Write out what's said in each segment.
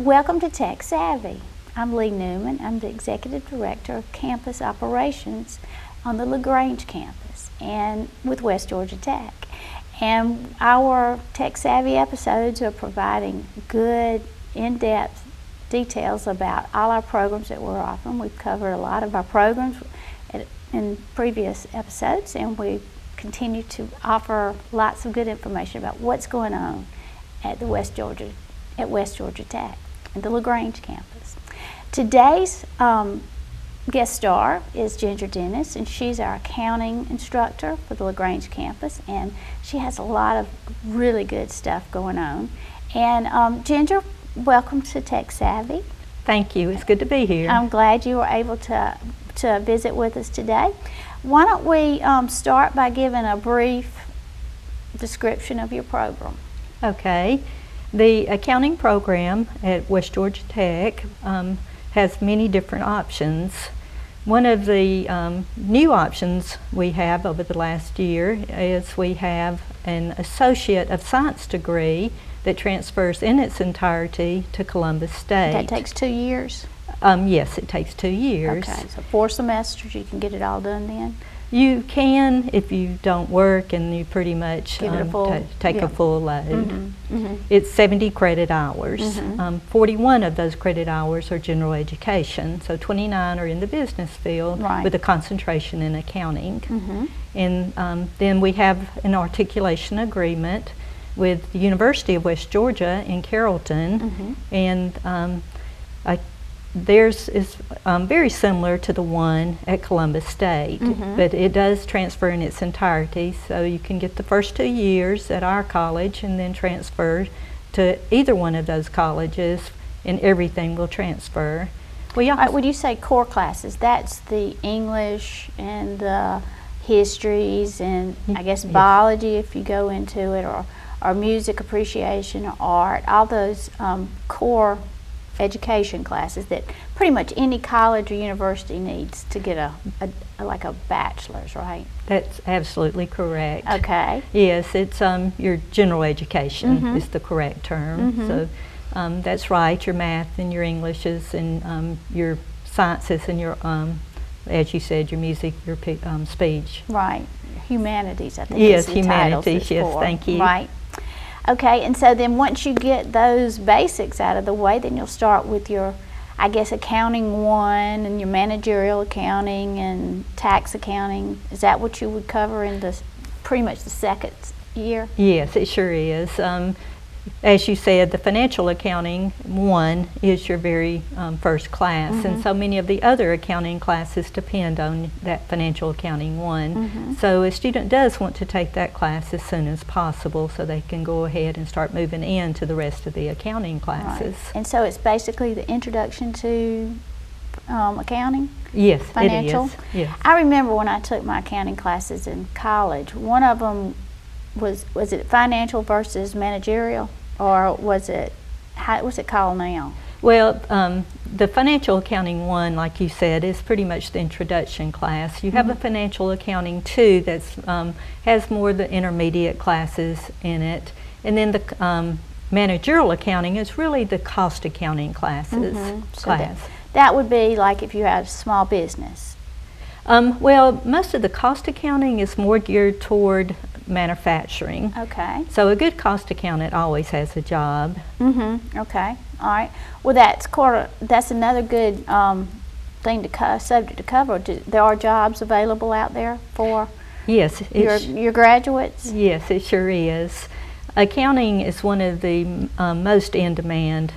Welcome to Tech Savvy. I'm Leigh Newman. I'm the Executive Director of Campus Operations on the LaGrange campus and with West Georgia Tech. And our Tech Savvy episodes are providing good, in-depth details about all our programs that we're offering. We've covered a lot of our programs in previous episodes, and we continue to offer lots of good information about what's going on at West Georgia Tech and the LaGrange campus. Today's guest star is Ginger Dennis, and she's our accounting instructor for the LaGrange campus, and she has a lot of really good stuff going on. And Ginger, welcome to Tech Savvy. Thank you. It's good to be here. I'm glad you were able to visit with us today. Why don't we start by giving a brief description of your program? Okay. The accounting program at West Georgia Tech has many different options. One of the new options we have over the last year is we have an Associate of Science degree that transfers in its entirety to Columbus State. That takes 2 years? Yes, it takes 2 years. Okay, so 4 semesters, you can get it all done then? You can if you don't work and you pretty much Give it a full, take yeah. a full load. Mm-hmm, mm-hmm. It's 70 credit hours. Mm-hmm. 41 of those credit hours are general education, so 29 are in the business field, right, with a concentration in accounting. Mm-hmm. And then we have an articulation agreement with the University of West Georgia in Carrollton, mm-hmm, and theirs is very similar to the one at Columbus State, mm-hmm, but it does transfer in its entirety, so you can get the first 2 years at our college and then transfer to either one of those colleges, and everything will transfer. We also, when you say core classes, that's the English and the histories and I guess yes, biology if you go into it, or music appreciation or art, all those core education classes that pretty much any college or university needs to get like a bachelor's, right? That's absolutely correct. Okay. Yes, it's your general education, mm-hmm, is the correct term. mm-hmm, So that's right, your math and your Englishes and your sciences and your, as you said, your music, your speech. right. Humanities, I think. Yes, is the titles humanities, yes, for. thank you. Right. Okay, and so then once you get those basics out of the way, then you'll start with your, I guess, accounting 1 and your managerial accounting and tax accounting. Is that what you would cover in pretty much the second year? Yes, it sure is. As you said, the financial accounting 1 is your very first class, mm-hmm, and so many of the other accounting classes depend on that financial accounting 1. mm-hmm, So a student does want to take that class as soon as possible so they can go ahead and start moving into the rest of the accounting classes. right. And so it's basically the introduction to accounting? Yes, Financial? it is. Yes. I remember when I took my accounting classes in college, one of them was it financial versus managerial, or was it, what's it called now? Well, the financial accounting 1, like you said, is pretty much the introduction class. You have mm-hmm, a financial accounting 2 that's has more of the intermediate classes in it, and then the managerial accounting is really the cost accounting classes. mm-hmm. So that would be like if you had a small business. Well, most of the cost accounting is more geared toward manufacturing. Okay. So a good cost accountant always has a job. Mm-hmm. Okay. All right. Well, that's another good subject to cover. There are jobs available out there for Yes, your graduates? Yes, it sure is. Accounting is one of the most in-demand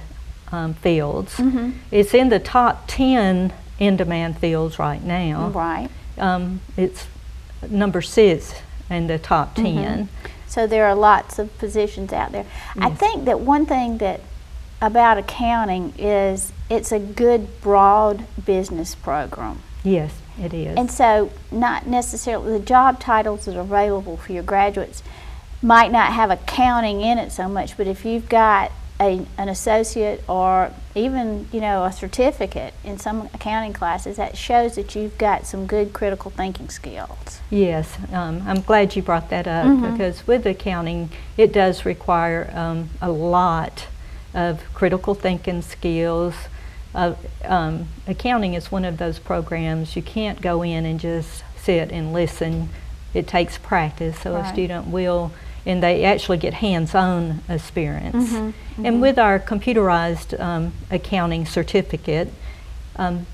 fields. Mm-hmm. It's in the top 10 in-demand fields right now. Right. It's number 6 in the top 10. Mm-hmm. So there are lots of positions out there. Yes. I think that one thing that about accounting is it's a good broad business program. Yes, it is. And so not necessarily the job titles that are available for your graduates might not have accounting in it so much, but if you've got an associate or even a certificate in some accounting classes, that shows that you've got some good critical thinking skills. Yes, I'm glad you brought that up, mm-hmm, because with accounting it does require a lot of critical thinking skills. Accounting is one of those programs you can't go in and just sit and listen. It takes practice, so a student will, and they actually get hands-on experience. And with our computerized accounting certificate,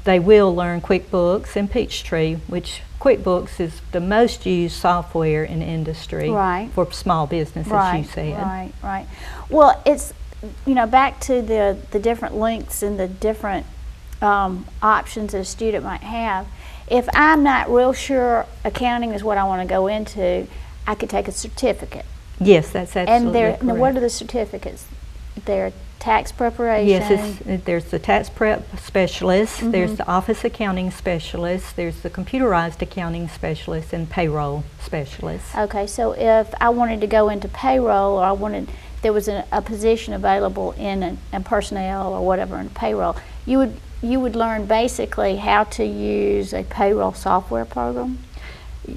they will learn QuickBooks and Peachtree, which QuickBooks is the most used software in the industry for small business, as you said. Right. Well, it's, you know, back to the different lengths and the different options that a student might have. If I'm not real sure accounting is what I want to go into, I could take a certificate. Yes, that's absolutely correct. And what are the certificates? They're tax preparation. Yes, there's the tax prep specialist, there's the office accounting specialist, there's the computerized accounting specialist, and payroll specialist. Okay, so if I wanted to go into payroll, or there was a position available in a personnel or whatever in payroll, you would learn basically how to use a payroll software program?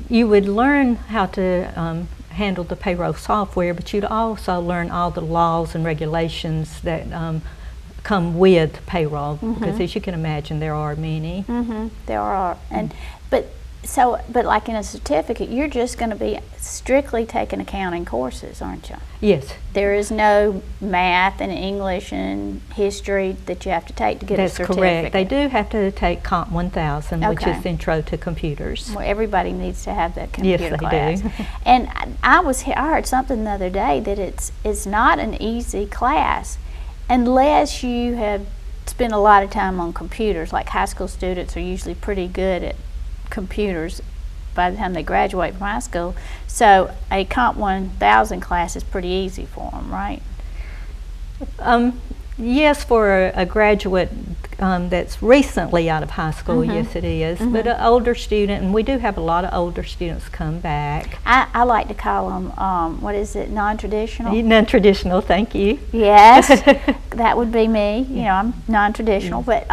You would learn how to handle the payroll software, but you'd also learn all the laws and regulations that come with payroll, because as you can imagine, there are many. There are, but like in a certificate, you're just going to be strictly taking accounting courses, aren't you? Yes. There is no math and English and history that you have to take to get a certificate. That's correct. They do have to take Comp 1000, which is Intro to Computers. Well, everybody needs to have that computer class. Yes, they do. And I heard something the other day that it's not an easy class unless you have spent a lot of time on computers. Like high school students are usually pretty good at computers by the time they graduate from high school, so a Comp 1000 class is pretty easy for them, right? Yes, for a graduate that's recently out of high school, yes it is, but an older student, and we do have a lot of older students come back. I like to call them, what is it, non-traditional? Non-traditional, thank you. Yes, that would be me, you know, I'm non-traditional, but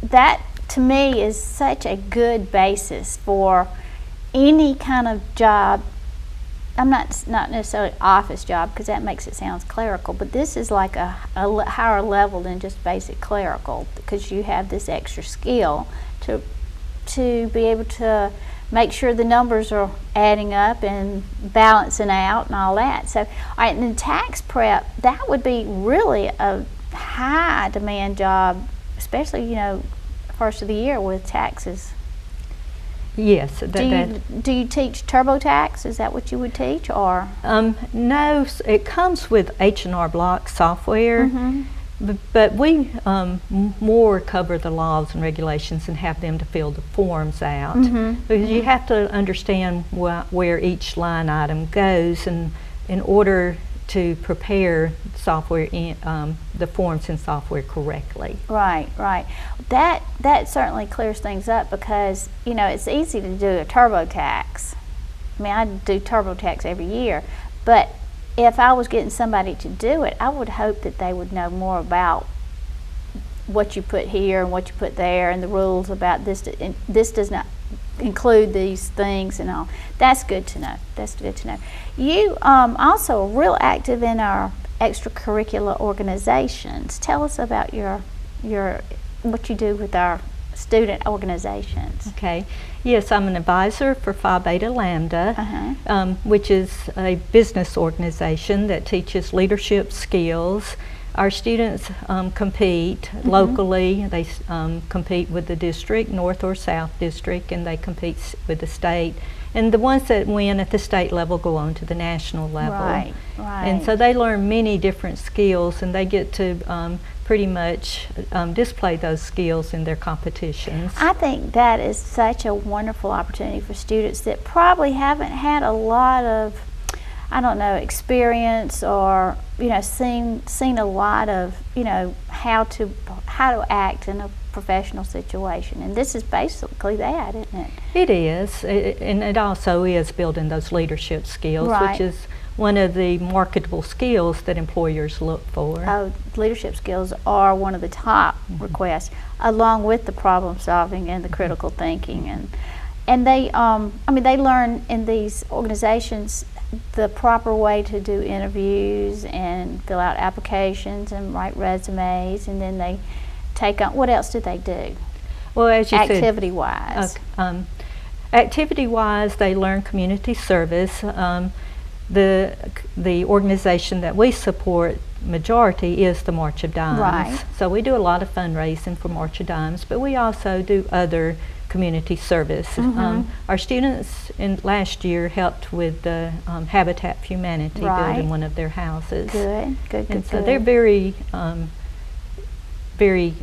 that to me is such a good basis for any kind of job. I'm not necessarily office job, because that makes it sound clerical, but this is like a higher level than just basic clerical, because you have this extra skill to be able to make sure the numbers are adding up and balancing out and all that. So, all right, and then tax prep, that would be really a high demand job, especially, you know, first of the year with taxes. Yes. Do you teach TurboTax? Is that what you would teach, or? No, it comes with H&R Block software, but we more cover the laws and regulations and have them to fill the forms out, because you have to understand where each line item goes, and in order to prepare software the forms in software correctly. Right. That certainly clears things up, because you know it's easy to do a TurboTax. I mean, I do TurboTax every year, but if I was getting somebody to do it, I would hope that they would know more about what you put here and what you put there, and the rules about this. This does not include these things and all. That's good to know. That's good to know. You also are real active in our extracurricular organizations. Tell us about your what you do with our student organizations. Okay. Yes, I'm an advisor for Phi Beta Lambda, which is a business organization that teaches leadership skills. Our students compete locally. They compete with the district, North or South District, and they compete with the state. And the ones that win at the state level go on to the national level. Right. And so they learn many different skills, and they get to pretty much display those skills in their competitions. I think that is such a wonderful opportunity for students that probably haven't had a lot of, I don't know, experience, or you know, seen a lot of, you know, how to act in a professional situation, and this is basically that, isn't it? It is, and it also is building those leadership skills, which is one of the marketable skills that employers look for. Oh, leadership skills are one of the top requests, along with the problem solving and the critical thinking, and they I mean, they learn in these organizations the proper way to do interviews and fill out applications and write resumes, and then they take on, what else do they do? Well, as you activity-wise. said, activity-wise, they learn community service. The organization that we support majority is the March of Dimes. Right. So we do a lot of fundraising for March of Dimes, but we also do other community service. Our students last year helped with the Habitat for Humanity building one of their houses. Good, good, and good. so they're very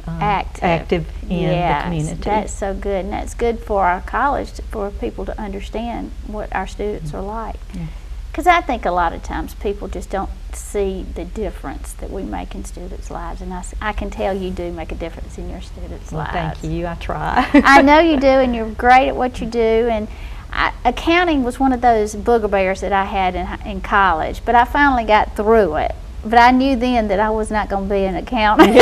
active in the community. That's so good, and that's good for our college, for people to understand what our students are like. Because I think a lot of times people just don't see the difference that we make in students' lives, and I can tell you do make a difference in your students' lives. Thank you, I try. I know you do, and you're great at what you do, and accounting was one of those boogerbears that I had in college, but I finally got through it. But I knew then that I was not going to be an accountant.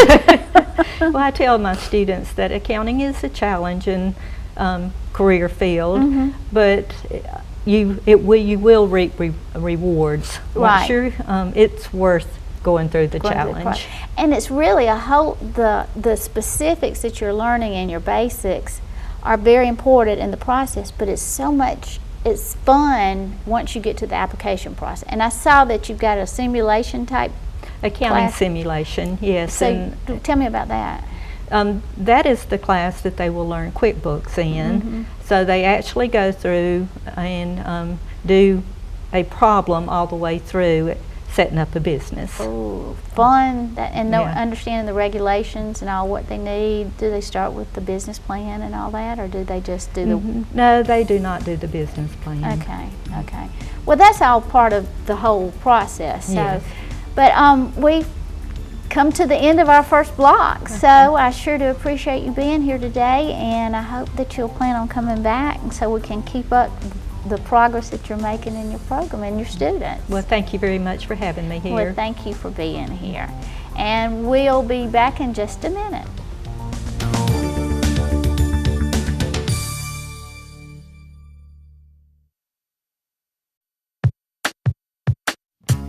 Well, I tell my students that accounting is a challenging career field, but you will reap rewards. Right. It's worth going through the challenge. And it's really the specifics that you're learning and your basics are very important in the process, but it's fun once you get to the application process. And I saw that you've got a simulation type accounting class. Simulation, yes. So and tell me about that. That is the class that they will learn QuickBooks in. So they actually go through and do a problem all the way through setting up a business. Oh, fun! Understanding the regulations and all what they need. Do they start with the business plan and all that, or do they just do the? No, they do not do the business plan. Okay, okay. Well, that's all part of the whole process. So, yes. But we've come to the end of our first block, so I sure do appreciate you being here today, and I hope that you'll plan on coming back so we can keep up the progress that you're making in your program and your students. Well, thank you very much for having me here. Well, thank you for being here. And we'll be back in just a minute.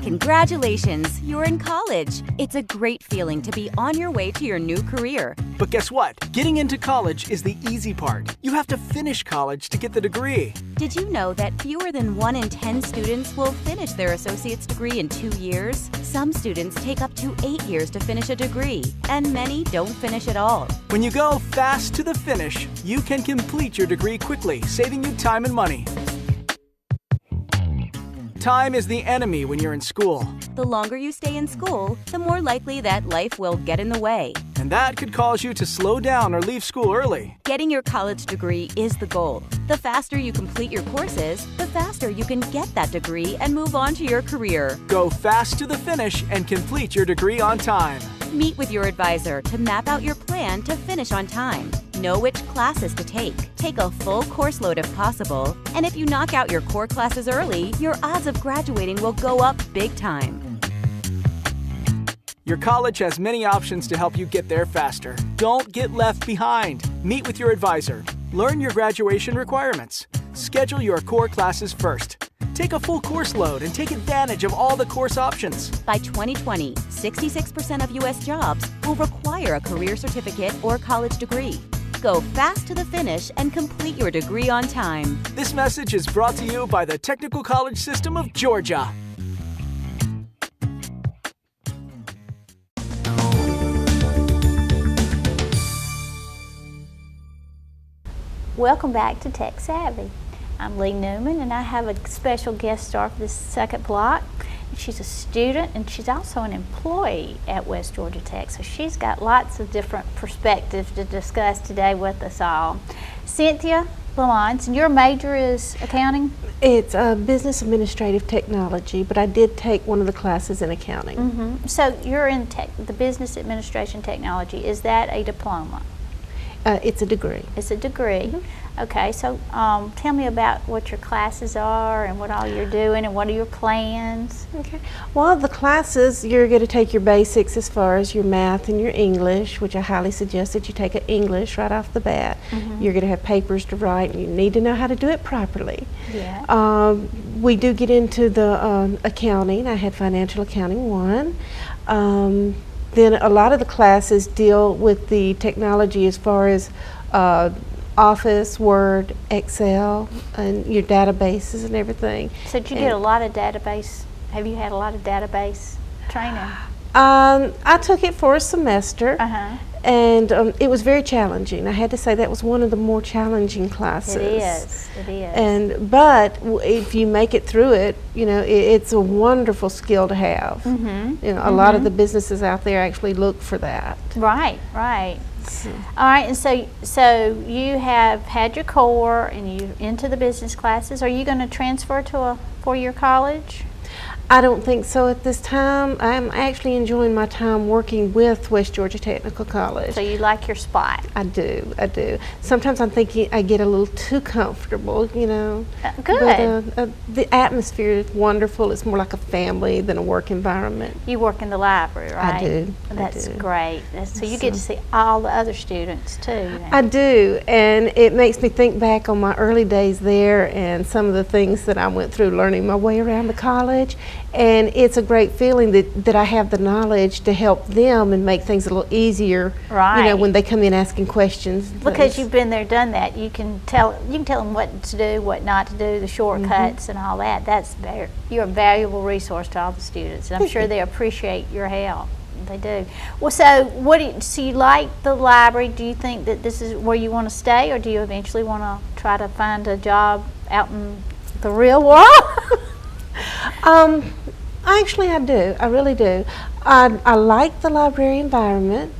Congratulations, you're in college. It's a great feeling to be on your way to your new career. But guess what? Getting into college is the easy part. You have to finish college to get the degree. Did you know that fewer than 1 in 10 students will finish their associate's degree in 2 years? Some students take up to 8 years to finish a degree, and many don't finish at all. When you go fast to the finish, you can complete your degree quickly, saving you time and money. Time is the enemy when you're in school. The longer you stay in school, the more likely that life will get in the way. And that could cause you to slow down or leave school early. Getting your college degree is the goal. The faster you complete your courses, the faster you can get that degree and move on to your career. Go fast to the finish and complete your degree on time. Meet with your advisor to map out your plan to finish on time. Know which classes to take. Take a full course load if possible. And if you knock out your core classes early, your odds of graduating will go up big time. Your college has many options to help you get there faster. Don't get left behind. Meet with your advisor. Learn your graduation requirements. Schedule your core classes first. Take a full course load and take advantage of all the course options. By 2020, 66% of U.S. jobs will require a career certificate or college degree. Go fast to the finish and complete your degree on time. This message is brought to you by the Technical College System of Georgia. Welcome back to Tech Savvy. I'm Leigh Newman, and I have a special guest star for this second block. She's a student, and she's also an employee at West Georgia Tech, so she's got lots of different perspectives to discuss today with us all. Cynthia Lamont, and your major is accounting? It's business administrative technology, but I did take one of the classes in accounting. So you're in the business administration technology. Is that a diploma? It's a degree. It's a degree. Okay, so tell me about what your classes are and what all you're doing and what are your plans? Okay. Well, the classes, you're going to take your basics as far as your math and your English, which I highly suggest that you take an English right off the bat. You're going to have papers to write, and you need to know how to do it properly. Yeah. We do get into the accounting. I had financial accounting 1. Then a lot of the classes deal with the technology as far as Office, Word, Excel, and your databases and everything. So did you get a lot of database, have you had a lot of database training? I took it for a semester, and it was very challenging. I had to say that was one of the more challenging classes. It is. But if you make it through it, you know, it's a wonderful skill to have. You know, a lot of the businesses out there actually look for that. Right. All right, and so you have had your core and you're into the business classes. Are you going to transfer to a four-year college? I don't think so at this time. I'm actually enjoying my time working with West Georgia Technical College. So you like your spot? I do. Sometimes I'm thinking I get a little too comfortable, you know. Good. But the atmosphere is wonderful. It's more like a family than a work environment. You work in the library, right? I do. That's great. So you get to see all the other students too. I do, and it makes me think back on my early days there and some of the things that I went through learning my way around the college. And it's a great feeling that I have the knowledge to help them and make things a little easier. Right. You know, when they come in asking questions. Because you've been there, done that. You can tell them what to do, what not to do, the shortcuts and all that. You're a valuable resource to all the students, and I'm sure they appreciate your help. They do. Well, so you like the library? Do you think that this is where you want to stay, or do you eventually want to try to find a job out in the real world? Actually, I do. I really do. I like the library environment,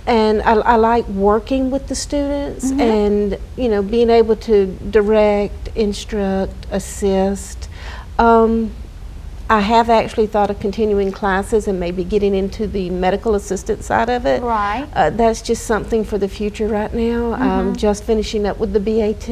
and I like working with the students and, you know, being able to direct, instruct, assist. I have actually thought of continuing classes and maybe getting into the medical assistant side of it. Right. That's just something for the future right now. I'm just finishing up with the BAT,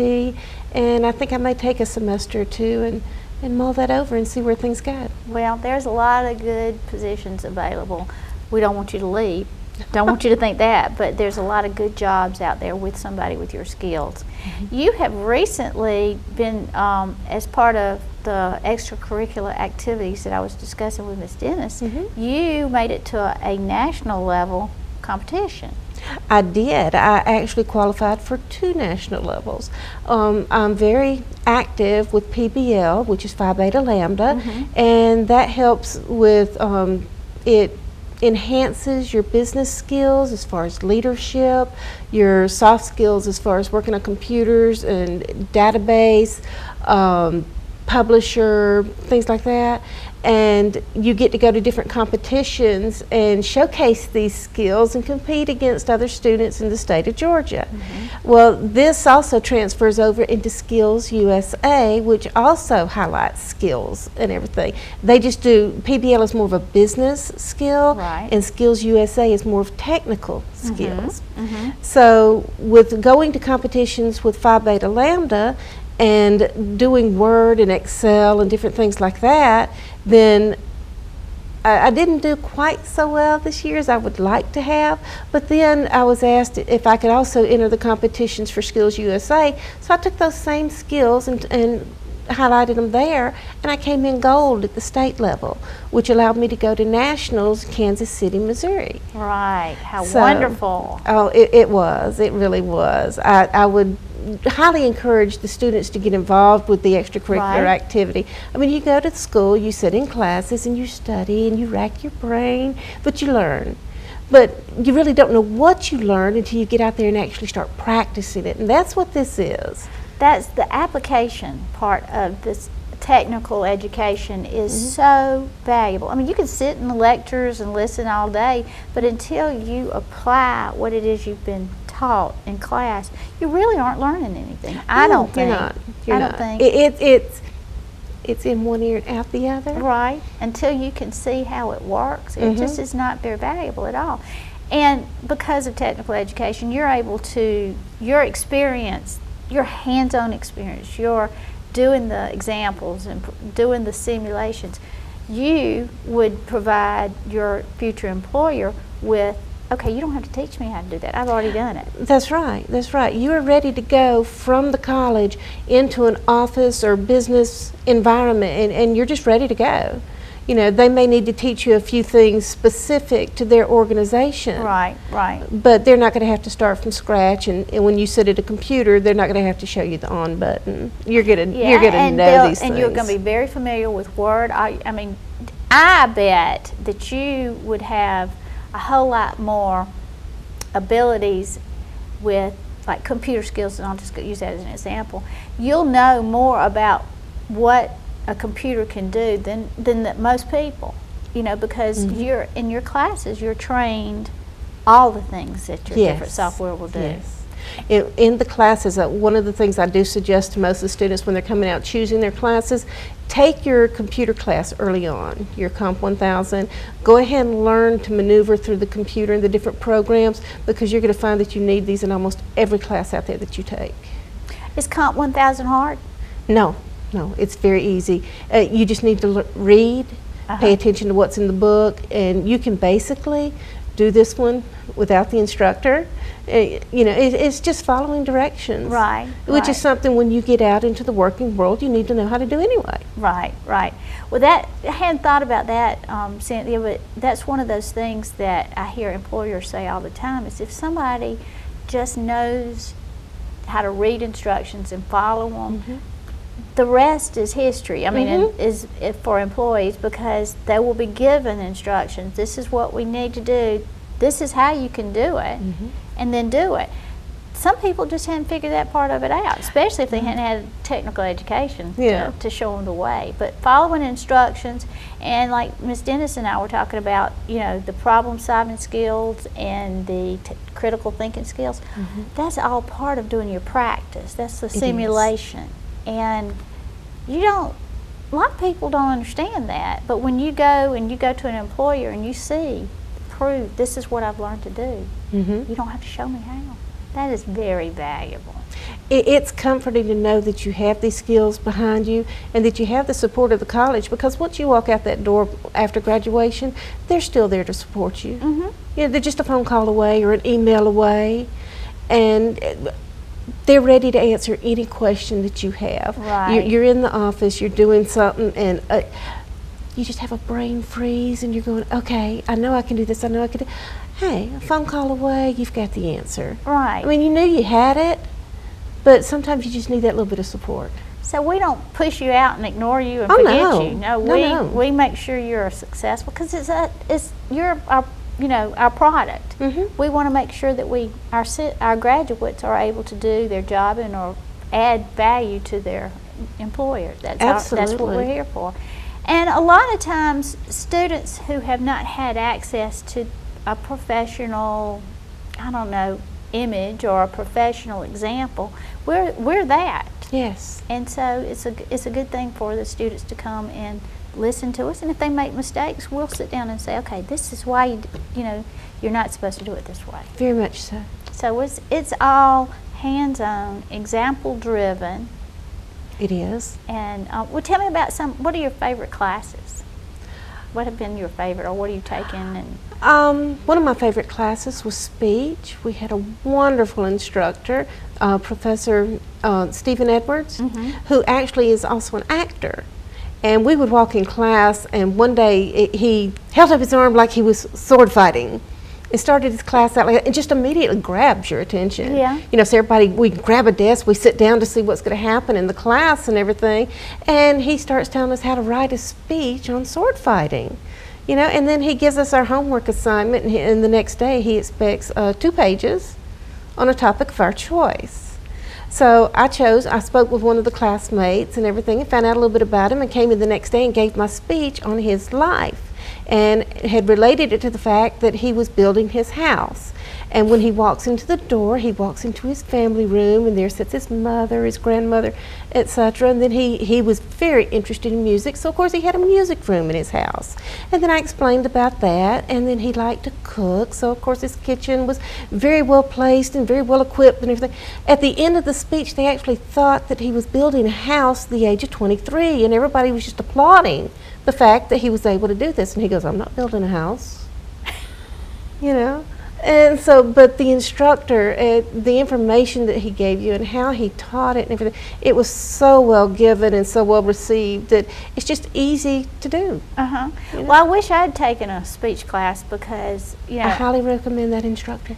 and I think I may take a semester or two and mull that over and see where things go. Well, there's a lot of good positions available. We don't want you to leave. Don't want you to think that, but there's a lot of good jobs out there with somebody with your skills. You have recently been, as part of the extracurricular activities that I was discussing with Ms. Dennis, you made it to a national level competition. I did. I actually qualified for 2 national levels. I'm very active with PBL, which is Phi Beta Lambda, and that helps with, it enhances your business skills as far as leadership, your soft skills as far as working on computers and database, publisher, things like that. And you get to go to different competitions and showcase these skills and compete against other students in the state of Georgia. Well, this also transfers over into Skills USA, which also highlights skills and everything. They just do, PBL is more of a business skill, and Skills USA is more of technical skills. So with going to competitions with Phi Beta Lambda and doing Word and Excel and different things like that, then I didn't do quite so well this year as I would like to have, but then I was asked if I could also enter the competitions for Skills USA, so I took those same skills and highlighted them there, and I came in gold at the state level, which allowed me to go to nationals in Kansas City, Missouri. Right, how wonderful. Oh, it was, it really was. I would highly encourage the students to get involved with the extracurricular activity. I mean, you go to school, you sit in classes and you study and you rack your brain, but you learn. But you really don't know what you learn until you get out there and actually start practicing it, and that's what this is. That's the application part of this technical education is so valuable. I mean, you can sit in the lectures and listen all day, but until you apply what it is you've been taught in class, you really aren't learning anything. I don't think. You're not. It's in one ear and out the other. Right. Until you can see how it works, it just is not very valuable at all. And because of technical education, you're able to, your experience, your hands-on experience, you're doing the examples and doing the simulations, you would provide your future employer with, okay, you don't have to teach me how to do that. I've already done it. That's right. That's right. You are ready to go from the college into an office or business environment, and you're just ready to go. You know, they may need to teach you a few things specific to their organization. Right, right. But they're not going to have to start from scratch, and when you sit at a computer, they're not going to have to show you the on button. You're going to know these things. And you're going to be very familiar with Word. I mean, I bet that you would have a whole lot more abilities with like computer skills, and I'll just use that as an example. You'll know more about what a computer can do than most people, you know, because you're in your classes, you're trained all the things that your different software will do. Yes. In the classes, one of the things I do suggest to most of the students when they're coming out choosing their classes, take your computer class early on, your Comp 1000. Go ahead and learn to maneuver through the computer and the different programs, because you're going to find that you need these in almost every class out there that you take. Is Comp 1000 hard? No, it's very easy. You just need to read, pay attention to what's in the book, and you can basically do this one without the instructor. You know, it's just following directions. Right. Which is something when you get out into the working world, you need to know how to do anyway. Right, right. Well, I hadn't thought about that, Cynthia, but that's one of those things that I hear employers say all the time, is if somebody just knows how to read instructions and follow them, the rest is history. I mean, is for employees, because they will be given instructions. This is what we need to do. This is how you can do it, and then do it. Some people just hadn't figured that part of it out, especially if they hadn't had technical education to show them the way. But following instructions, and like Ms. Dennis and I were talking about, you know, the problem-solving skills and the critical thinking skills, that's all part of doing your practice. That's the simulation. And a lot of people don't understand that, but when you go to an employer and you see, prove, this is what I've learned to do, you don't have to show me how. That is very valuable. It's comforting to know that you have these skills behind you and that you have the support of the college, because once you walk out that door after graduation, they're still there to support you. You know, they're just a phone call away or an email away, and they're ready to answer any question that you have. Right. You're in the office, you're doing something, and you just have a brain freeze, and you're going, okay, I know I can do this, I know I can do. Hey, a phone call away, you've got the answer. Right. I mean, you knew you had it, but sometimes you just need that little bit of support. So we don't push you out and ignore you and forget you. No, we make sure you're successful, because you're our product. We want to make sure that our graduates are able to do their job and or add value to their employer. That's what we're here for. And a lot of times, students who have not had access to a professional, image or a professional example, we're that. Yes. And so it's a good thing for the students to come and listen to us, and if they make mistakes, we'll sit down and say, okay, this is why you're not supposed to do it this way. Very much so. So it's all hands-on, example-driven. It is. And well, tell me about what are your favorite classes? What have been your favorite, or what are you taking? And one of my favorite classes was speech. We had a wonderful instructor, Professor Stephen Edwards, who actually is also an actor. And we would walk in class, and one day he held up his arm like he was sword fighting. It started his class out like that, and just immediately grabs your attention. Yeah. You know, so everybody, we grab a desk, we sit down to see what's going to happen in the class and everything, and he starts telling us how to write a speech on sword fighting. You know, and then he gives us our homework assignment, and the next day he expects 2 pages on a topic of our choice. So I spoke with one of the classmates and everything, and found out a little bit about him, and came in the next day and gave my speech on his life. and had related it to the fact that he was building his house. And when he walks into the door, he walks into his family room, and there sits his mother, his grandmother, etc. And then he was very interested in music, so of course he had a music room in his house. And then I explained about that, and then he liked to cook, so of course his kitchen was very well placed and very well equipped and everything. At the end of the speech, they actually thought that he was building a house at the age of 23, and everybody was just applauding the fact that he was able to do this. And he goes, "I'm not building a house," you know. And so, but the instructor, the information that he gave you and how he taught it and everything, it was so well given and so well received that it's just easy to do. Uh-huh. You know? Well, I wish I had taken a speech class because, you know. I highly recommend that instructor.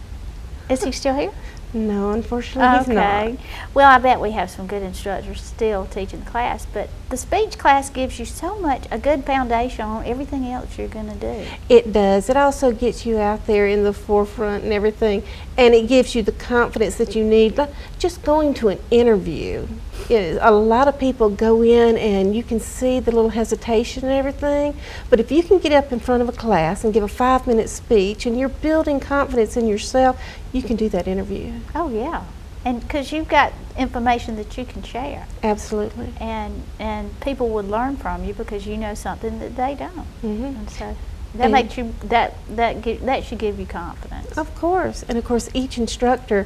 Is he still here? No, unfortunately he's not. Okay. Well, I bet we have some good instructors still teaching the class, but the speech class gives you so much, a good foundation on everything else you're going to do. It does. It also gets you out there in the forefront and everything, and it gives you the confidence that you need. Like just going to an interview, a lot of people go in and you can see the little hesitation and everything, but if you can get up in front of a class and give a 5-minute speech and you're building confidence in yourself, you can do that interview. Oh, yeah. And because you've got information that you can share. Absolutely. And people would learn from you because you know something that they don't. Mm-hmm. And so that makes you, that should give you confidence. Of course. And of course each instructor,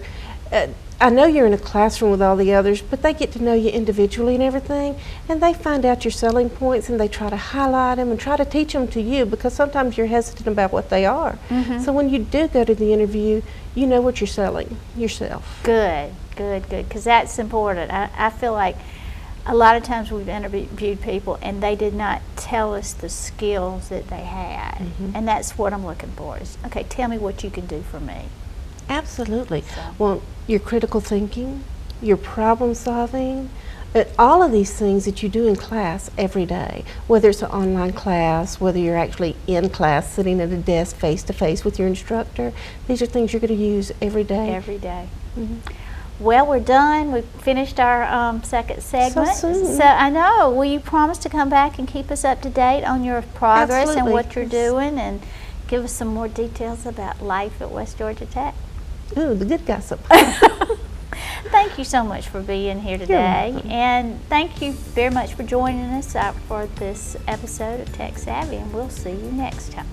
I know you're in a classroom with all the others, but they get to know you individually and everything, and they find out your selling points and they try to highlight them and try to teach them to you, because sometimes you're hesitant about what they are. Mm-hmm. So when you do go to the interview, you know what you're selling yourself. Good, because that's important. I feel like a lot of times we've interviewed people and they did not tell us the skills that they had, and that's what I'm looking for is, okay, tell me what you can do for me. Absolutely. So. Well, your critical thinking, your problem solving, all of these things that you do in class every day, whether it's an online class, whether you're actually in class sitting at a desk face to face with your instructor, these are things you're going to use every day. Every day. Mm-hmm. Well, we're done. We've finished our second segment. So soon. So I know. Will you promise to come back and keep us up to date on your progress Absolutely. and what you're doing, and give us some more details about life at West Georgia Tech? Ooh, the good gossip. Thank you so much for being here today, and thank you very much for joining us for this episode of Tech Savvy, and we'll see you next time.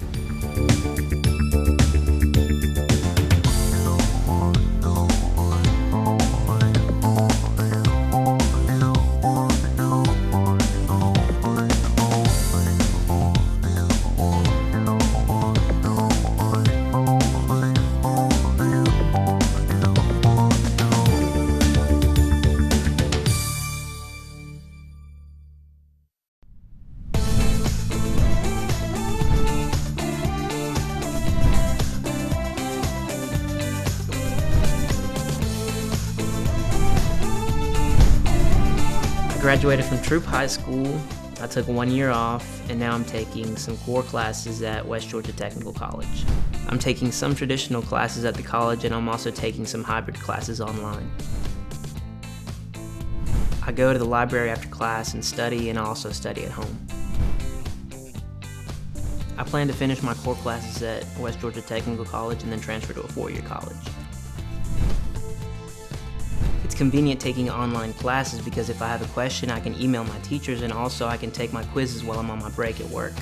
Graduated from Troop High School. I took 1 year off, and now I'm taking some core classes at West Georgia Technical College. I'm taking some traditional classes at the college, and I'm also taking some hybrid classes online. I go to the library after class and study, and I also study at home. I plan to finish my core classes at West Georgia Technical College and then transfer to a 4-year college. It's convenient taking online classes because if I have a question, I can email my teachers, and also I can take my quizzes while I'm on my break at work.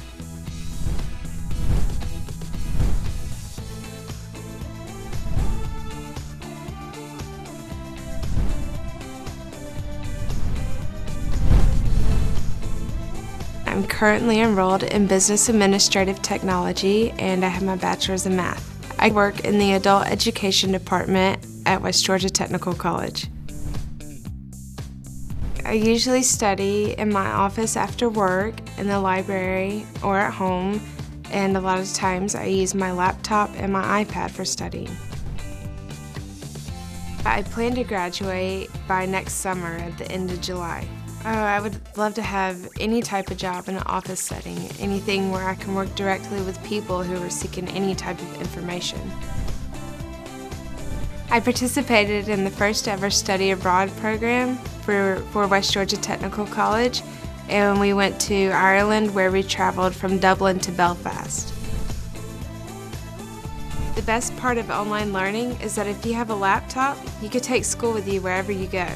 I'm currently enrolled in Business Administrative Technology, and I have my bachelor's in math. I work in the Adult Education Department at West Georgia Technical College. I usually study in my office after work, in the library, or at home, and a lot of times I use my laptop and my iPad for studying. I plan to graduate by next summer at the end of July. I would love to have any type of job in an office setting, anything where I can work directly with people who are seeking any type of information. I participated in the first ever study abroad program for West Georgia Technical College, and we went to Ireland, where we traveled from Dublin to Belfast. The best part of online learning is that if you have a laptop, you could take school with you wherever you go.